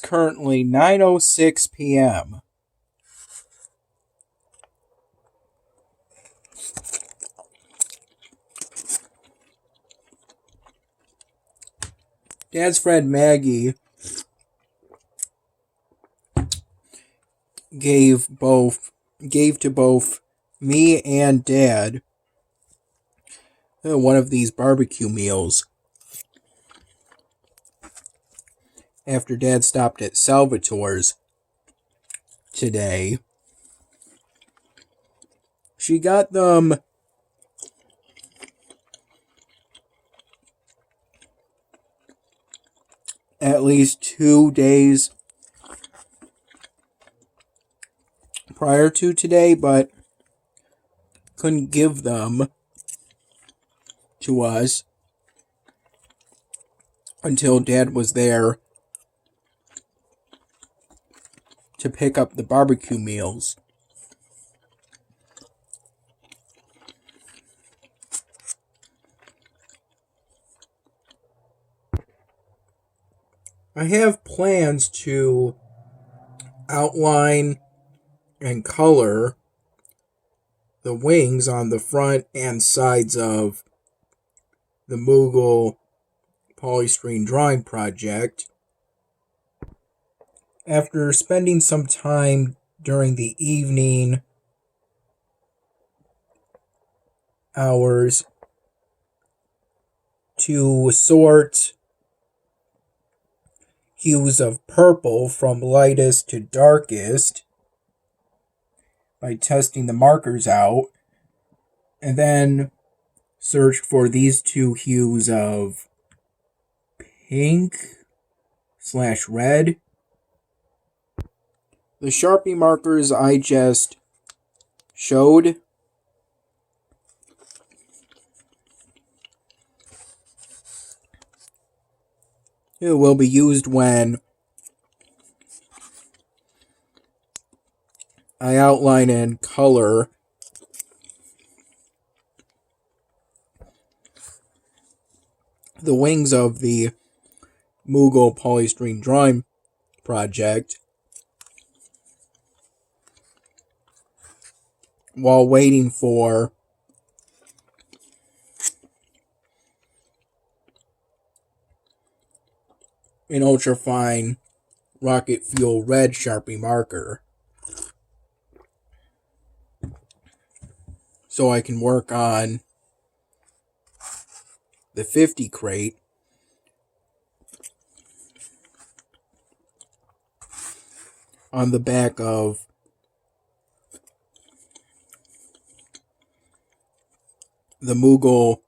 currently 9:06 p.m. Dad's friend Maggie gave to both me and Dad one of these barbecue meals after Dad stopped at Salvatore's today. She got them at least 2 days prior to today, but couldn't give them to us until Dad was there to pick up the barbecue meals. I have plans to outline and color the wings on the front and sides of the Moogle polystyrene drawing project. After spending some time during the evening hours to sort hues of purple from lightest to darkest by testing the markers out, and then searched for these two hues of pink/red. The Sharpie markers I just showed it will be used when I outline and color the wings of the Moogle polystyrene drawing project while waiting for an ultrafine rocket fuel red Sharpie marker, so I can work on the 50 crate on the back of the Moogle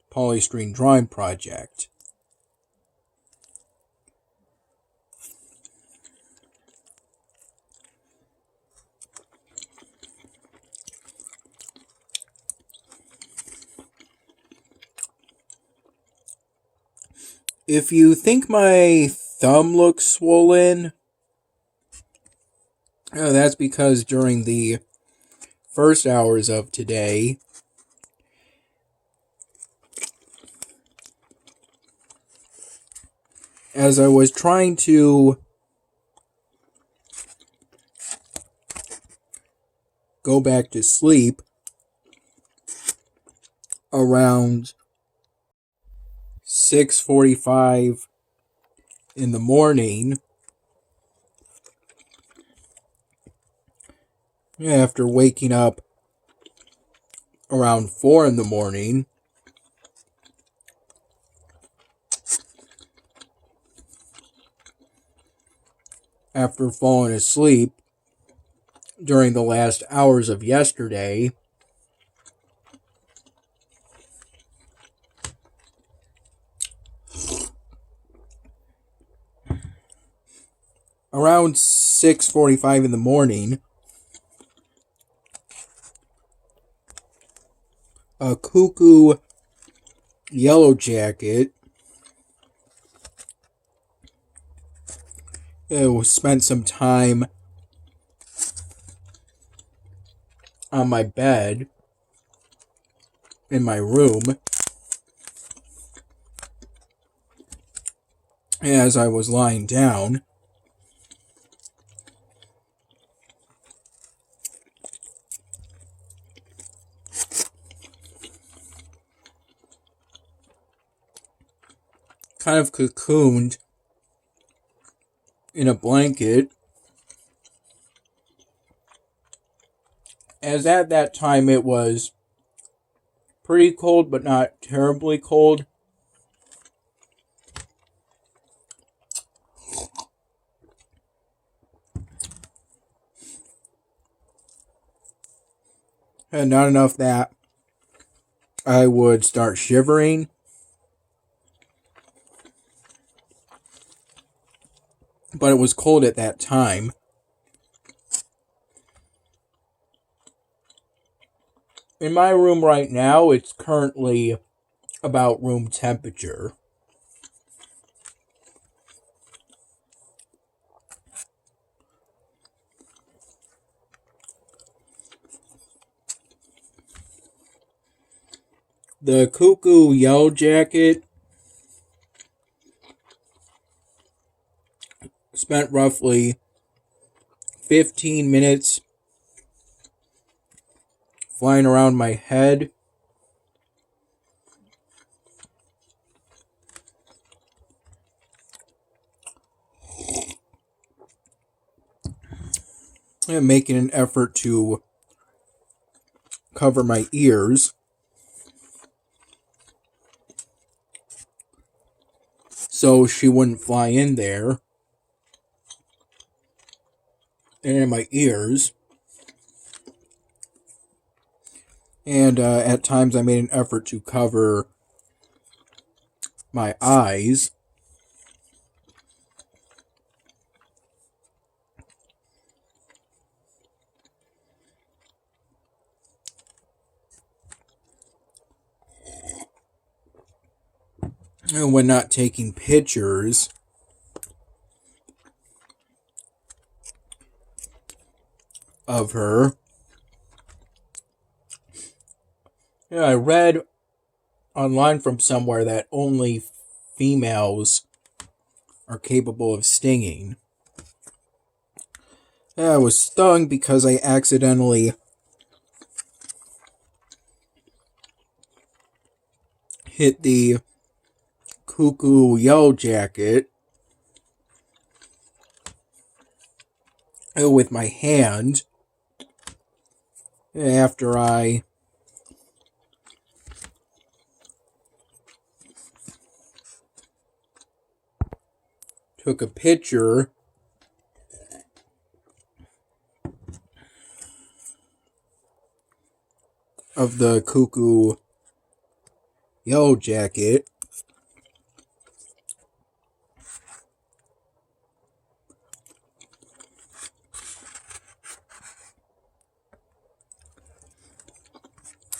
polystyrene drawing project. If you think my thumb looks swollen, that's because during the first hours of today, as I was trying to go back to sleep around 6:45 in the morning, after waking up around 4 in the morning, after falling asleep during the last hours of yesterday, around 6:45 in the morning, a cuckoo yellow jacket spent some time on my bed in my room as I was lying down. kind of cocooned in a blanket. As at that time it was pretty cold, but not terribly cold. And not enough that I would start shivering. But it was cold at that time. In my room right now, it's currently about room temperature. The cuckoo yellow jacket spent roughly 15 minutes flying around my head. And making an effort to cover my ears. So she wouldn't fly in there. And in my ears. And at times I made an effort to cover my eyes. And when not taking pictures, of her. Yeah, I read online from somewhere that only females are capable of stinging. Yeah, I was stung because I accidentally hit the cuckoo yellow jacket with my hand after I took a picture of the cuckoo yellow jacket.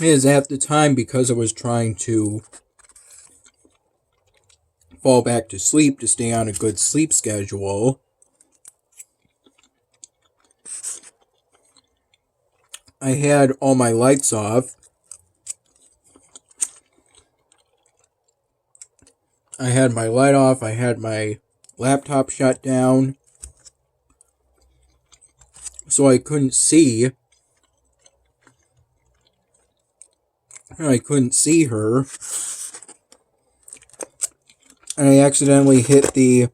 It is at the time because I was trying to fall back to sleep to stay on a good sleep schedule. I had all my lights off. I had my light off. I had my laptop shut down. So I couldn't see. I couldn't see her. And I accidentally hit the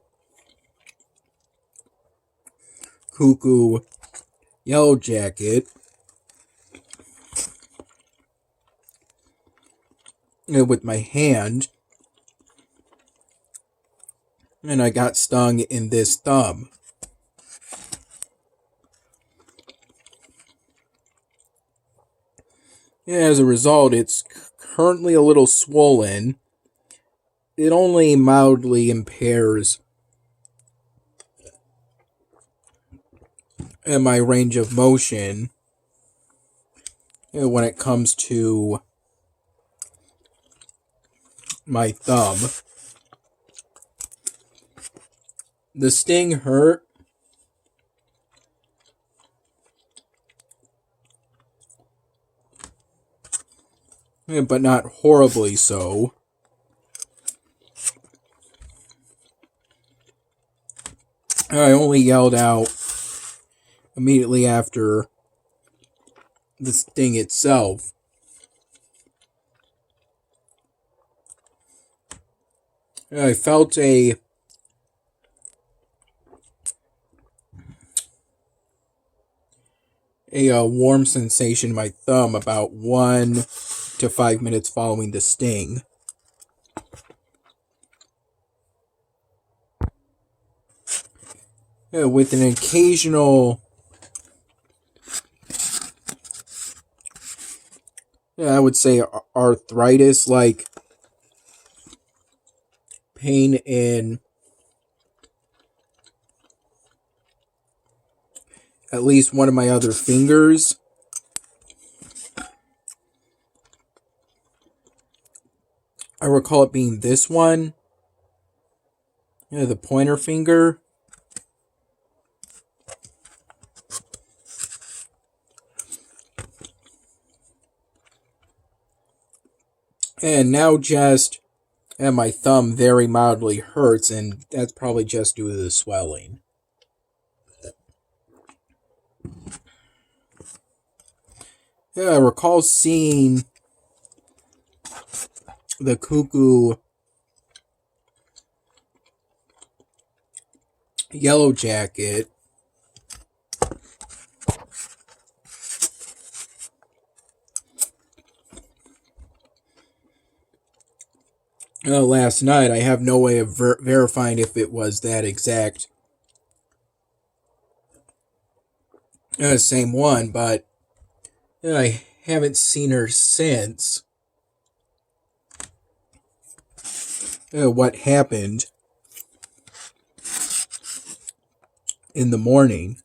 cuckoo yellow jacket with my hand. And I got stung in this thumb. As a result, it's currently a little swollen. It only mildly impairs my range of motion when it comes to my thumb. The sting hurt. But not horribly so. I only yelled out immediately after the sting itself. I felt a warm sensation in my thumb about 1 to 5 minutes following the sting. With an occasional, I would say, arthritis like pain in at least one of my other fingers. I recall it being this one, the pointer finger. And now just my thumb very mildly hurts, and that's probably just due to the swelling. I recall seeing the cuckoo yellow jacket last night. I have no way of verifying if it was that exact same one, but I haven't seen her since. What happened in the morning.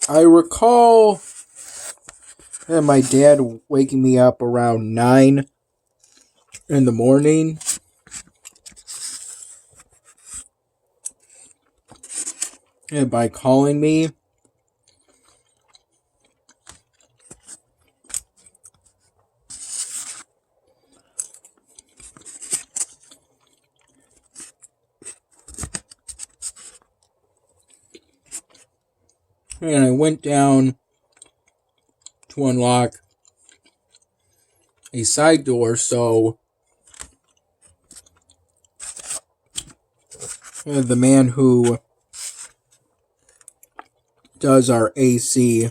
I recall my dad waking me up around 9 in the morning. By calling me. And I went down to unlock a side door, so the man who does our AC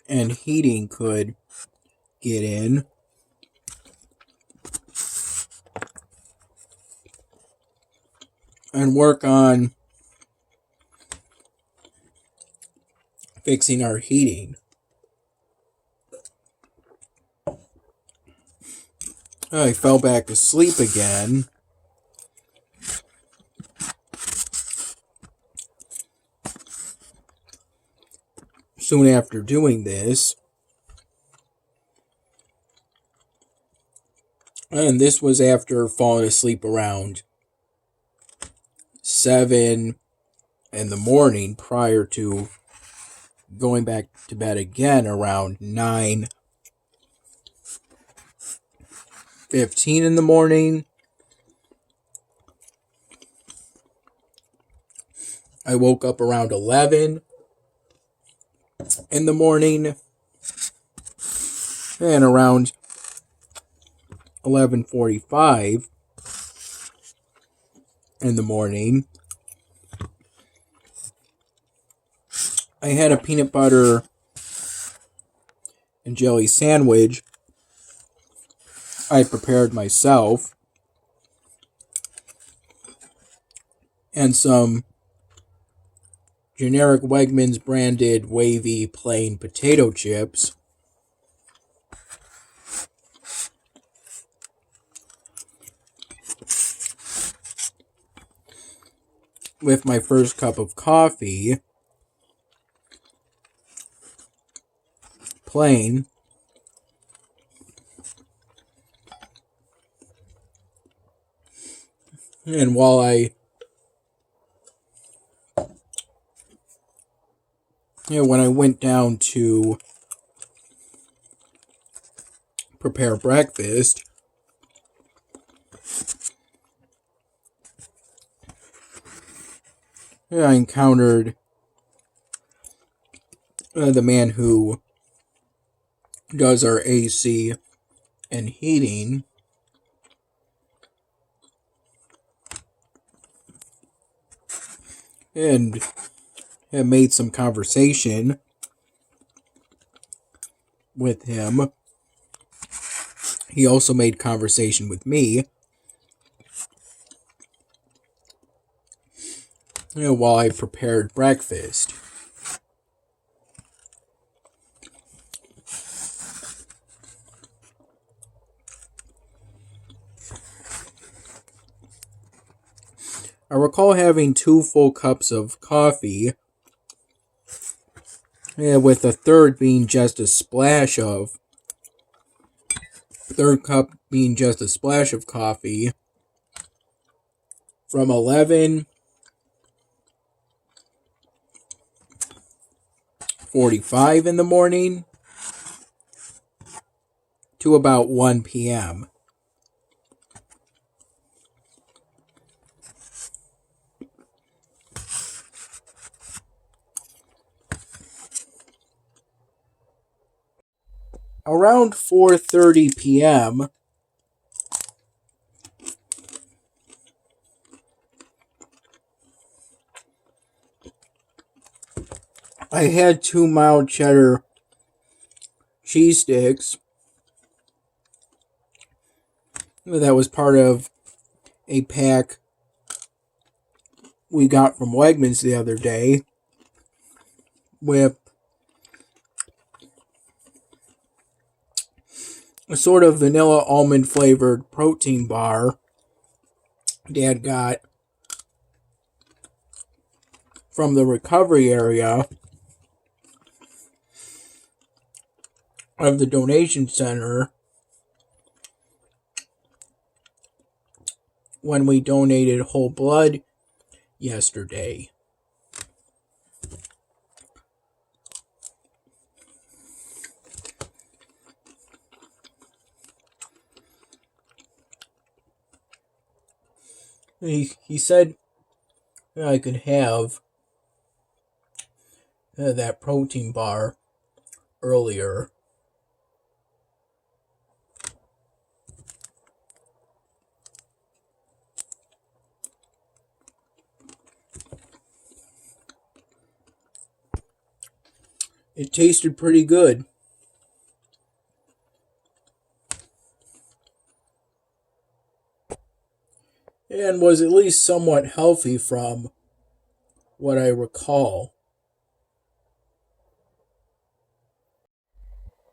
and heating could get in. And work on fixing our heating. I fell back asleep again. Soon after doing this. And this was after falling asleep around 7 in the morning, prior to going back to bed again around 9:15 in the morning. I woke up around 11 in the morning, and around 11:45 in the morning, I had a peanut butter and jelly sandwich I prepared myself, and some generic Wegmans branded wavy plain potato chips. With my first cup of coffee, plain, and while when I went down to prepare breakfast, I encountered the man who does our AC and heating. And have made some conversation with him. He also made conversation with me. While I prepared breakfast. I recall having 2 full cups of coffee, with a third being just a splash of coffee from 11:45 in the morning to about 1 p.m. Around 4:30 p.m., I had 2 mild cheddar cheese sticks. That was part of a pack we got from Wegmans the other day with a sort of vanilla almond flavored protein bar Dad got from the recovery area of the donation center when we donated whole blood yesterday. He said I could have that protein bar earlier. It tasted pretty good. And was at least somewhat healthy from what I recall.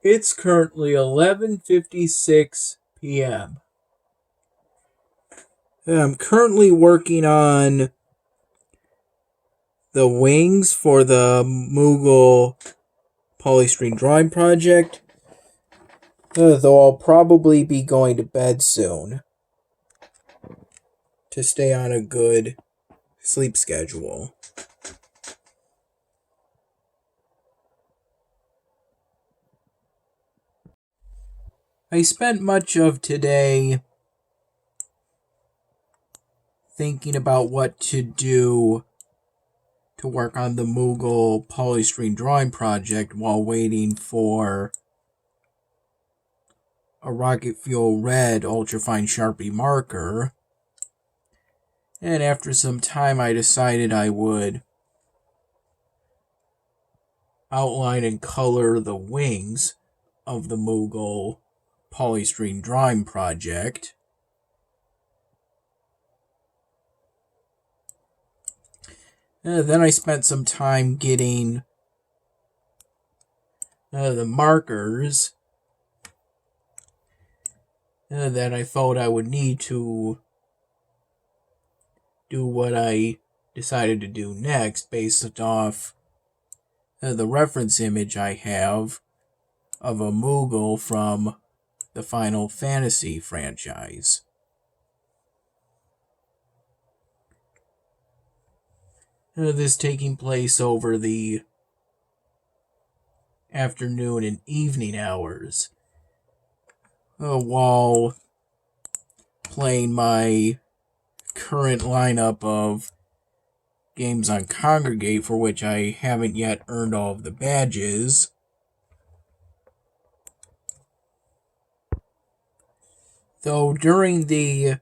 It's currently 11:56 p.m. I'm currently working on the wings for the Moogle polystyrene drawing project, though I'll probably be going to bed soon to stay on a good sleep schedule. I spent much of today thinking about what to do to work on the Moogle polystyrene drawing project while waiting for a Rocket Fuel Red ultrafine Sharpie marker. And after some time, I decided I would outline and color the wings of the Moogle polystyrene drawing project. Then I spent some time getting the markers that I felt I would need to do what I decided to do next based off the reference image I have of a Moogle from the Final Fantasy franchise. This taking place over the afternoon and evening hours, while playing my current lineup of games on Congregate, for which I haven't yet earned all of the badges. Though during the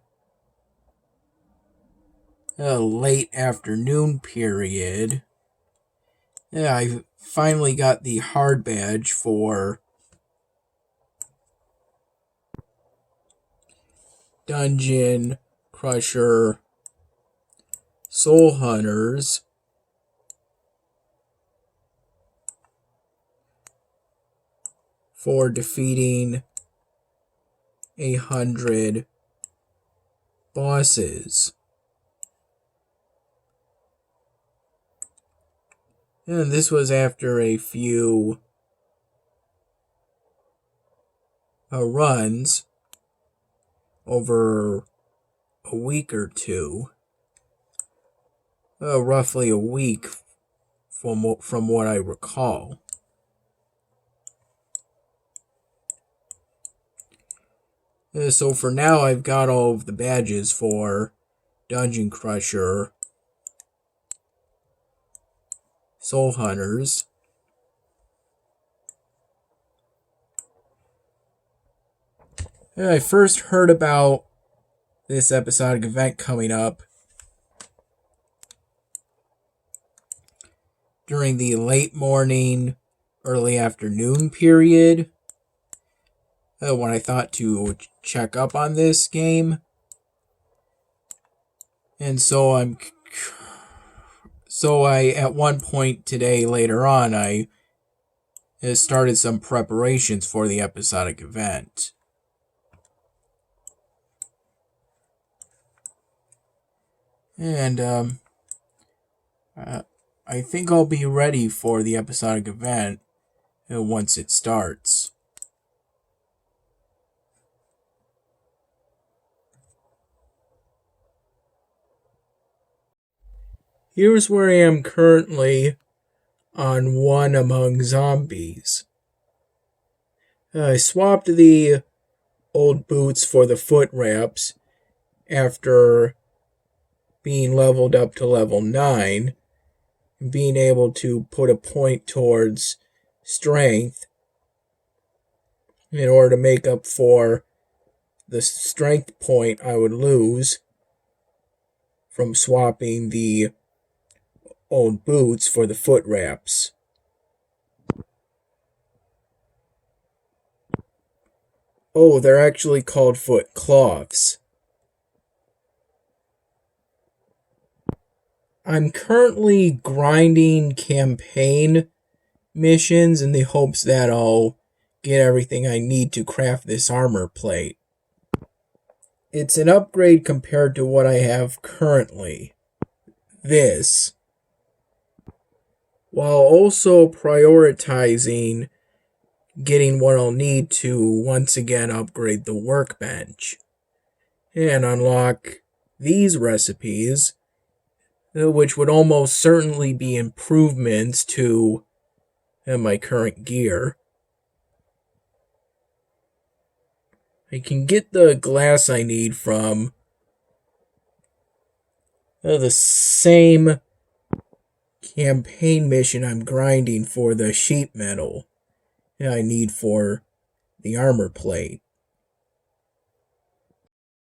late afternoon period, I finally got the hard badge for Dungeon Crusher Soul Hunters for defeating 100 bosses. And this was after a few runs over a week or two. Roughly a week from what I recall. So for now, I've got all of the badges for Dungeon Crusher Soul Hunters. I first heard about this episodic event coming up during the late morning, early afternoon period, when I thought to check up on this game. And so I at one point today later on, I started some preparations for the episodic event. And I think I'll be ready for the episodic event once it starts. Here's where I am currently on One Among Zombies. I swapped the old boots for the foot wraps after being leveled up to level 9, and being able to put a point towards strength in order to make up for the strength point I would lose from swapping the old boots for the foot wraps. Oh, they're actually called foot cloths. I'm currently grinding campaign missions in the hopes that I'll get everything I need to craft this armor plate. It's an upgrade compared to what I have currently. This, while also prioritizing getting what I'll need to once again upgrade the workbench and unlock these recipes, which would almost certainly be improvements to my current gear. I can get the glass I need from the same campaign mission I'm grinding for the sheet metal I need for the armor plate.